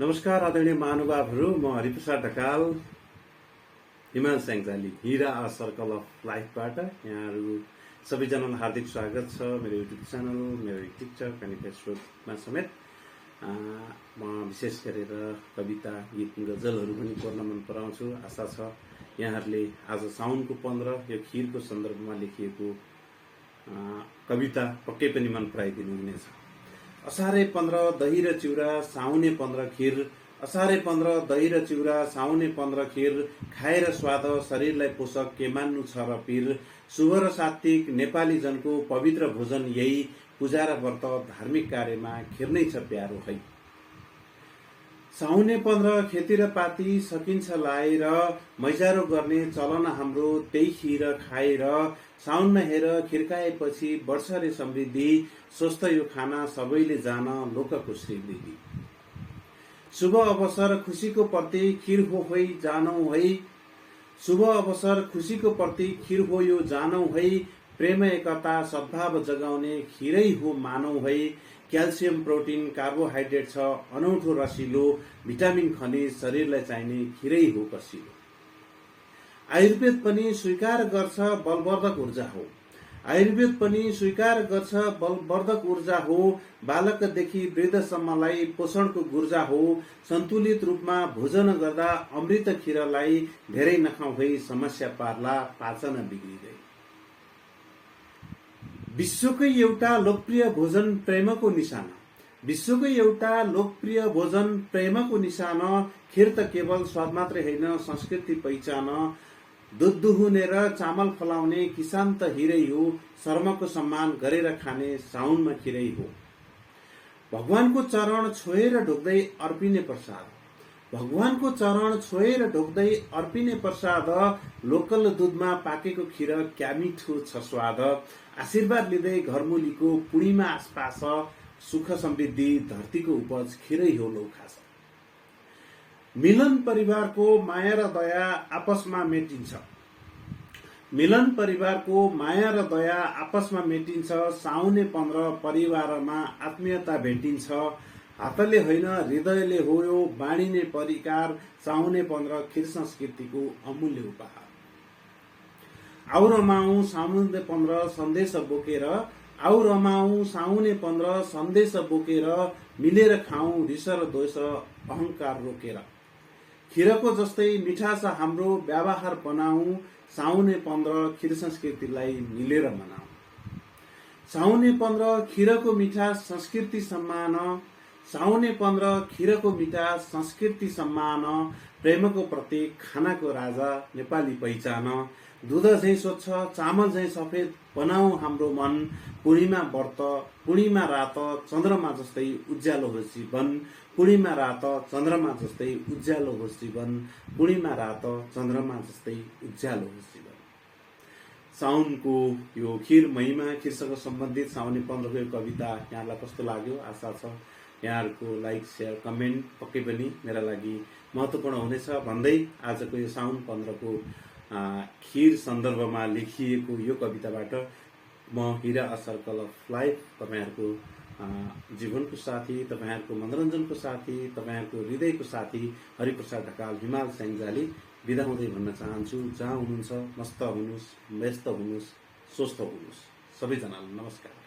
नमस्कार आदरणीय महानुभावहरू, म हरिप्रसाद ढकाल हिमाल स्याङ्जाली हिरा आ सर्कल अफ लाइफबाट यहाँहरू सबैजनालाई हार्दिक स्वागत छ। मेरो युट्युब च्यानल, मेरो टिकटक अनि फेसबुकमा समेत म विशेष गरेर कविता, गीत, गजलहरू पनि पढ्न मन पराउँछु। आशा छ यहाँहरूले आज साउनको 15 यो खीरको सन्दर्भमा लेखिएको कविता पक्कै पनि मन पराइदिनु हुनेछ। असारे 15 दही र चिउरा, साउने 15 खीर। असारे 15 दही र चिउरा, साउने 15 खीर। खाएर स्वाद शरीरलाई पोषक, के मान्नु छ र पीर। शुभ र सात्विक नेपाली जनको पवित्र भोजन यही। पूजा र व्रत धार्मिक कार्यमा खीर नै छ प्यारो है। साउने 15 खेती र पाती सकिन्छ लाएर, मैजारो गर्ने चलन हाम्रो त्यही खीर खाएर। साउनमा हेर खिर्काएपछि बढ्छ रे समृद्धि, स्वस्थ यो खाना सबैले जान लोकको श्रीवृद्धि। शुभ अवसर खुसीको प्रतीक खीर हो है जानौ है। शुभ अवसर खुसीको प्रतीक खीर हो यो जानौ है। प्रेम एकता सद्भाव जगाउने खीरै हो मानौ है। क्याल्सियम प्रोटिन कार्बोहाइड्रेट छ अनौठो रसिलो, भिटामिन खनिज शरीरलाई चाहिने खीरै हो कसिलो। आयुर्वेद पनि स्वीकार गर्छ बलवर्धक ऊर्जा हो। आयुर्वेद पनि स्वीकार गर्छ बलवर्धक ऊर्जा हो। बालकदेखि वृद्धसम्मलाई पोषणको ऊर्जा हो। सन्तुलित रूपमा भोजन गर्दा अमृत खीरलाई धेरै नखाऊ है, समस्या पार्ला पाचन बिग्रिँदै। विश्वकै एउटा लोकप्रिय भोजन प्रेमको निशाना। विश्वकै एउटा लोकप्रिय भोजन प्रेमको निशाना। खीर त केवल स्वाद मात्रै होइन, संस्कृति पहिचान। दुध दुहुनेर चामल फलाउने किसान त हिरै हो। शर्मको सम्मान गरेर खाने साउनमा खीरै हो। भगवानको चरण छोएर ढोक्दै अर्पिने प्रसाद। भगवानको चरण छोएर ढोक्दै अर्पिने प्रसाद। लोकल दुधमा पाकेको खीर क्या मिठो छ स्वाद। आशीर्वाद लिँदै घरमुलीको पूर्णिमा आसपास, सुख समृद्धि धरतीको उपज खीरै हो लौ खास। मिलन परिवारको माया र दया आपसमा मेटिन्छ। मिलन परिवारको माया र दया आपसमा मेटिन्छ। साउने 15 परिवारमा आत्मीयता भेटिन्छ। हातले होइन हृदयले हो यो बाँडिने परिकार। साउने 15 खीर संस्कृतिको अमूल्य उपहार। आउ रमाऊ साउने 15 सन्देश बोकेर। आउ रमाऊ साउने 15 सन्देश बोकेर। मिलेर खाऊ रिस र दोष अहंकार रोकेर। खीरको जस्तै मिठा छ हाम्रो व्यवहार बनाऊ। साउने 15 खीर संस्कृतिलाई मिलेर मनाऊ। साउने 15 खीरको मिठा संस्कृति सम्मान। साउने 15 खीरको मिठा संस्कृति सम्मान। प्रेमको प्रतीक खानाको राजा नेपाली पहिचान। दूध झैं स्वच्छ चामल झैं सफेद बनाऊ हाम्रो मन। पूर्णिमा व्रत पूर्णिमा रात चन्द्रमा जस्तै उज्यालो होस् जीवन। पूर्णिमा रात चन्द्रमा जस्तै उज्यालो होस् जीवन। पूर्णिमा रात चन्द्रमा जस्तै उज्यालो होस् जीवन। साउनको यो खीर महिमा, खीरसँग सम्बन्धित साउने 15 को कविता यहाँलाई कस्तो लाग्यो? आशा छ यहाँहरूको लाइक, शेयर, कमेन्ट पक्कै पनि मेरा लागि महत्त्वपूर्ण हुनेछ भन्दै आजको यो साउन 15 को खीर सन्दर्भमा लेखिएको यो कविताबाट म हिरा अ सर्कल अफ लाइफ, तपाईँहरूको जीवनको साथी, तपाईँहरूको मनोरञ्जनको साथी, तपाईँहरूको हृदयको साथी हरिप्रसाद ढकाल हिमाल स्याङ्जाली बिदा हुँदै भन्न चाहन्छु। जहाँ हुनुहुन्छ मस्त हुनुहोस्, व्यस्त हुनुहोस्, स्वस्थ हुनुहोस्। सबैजनालाई नमस्कार।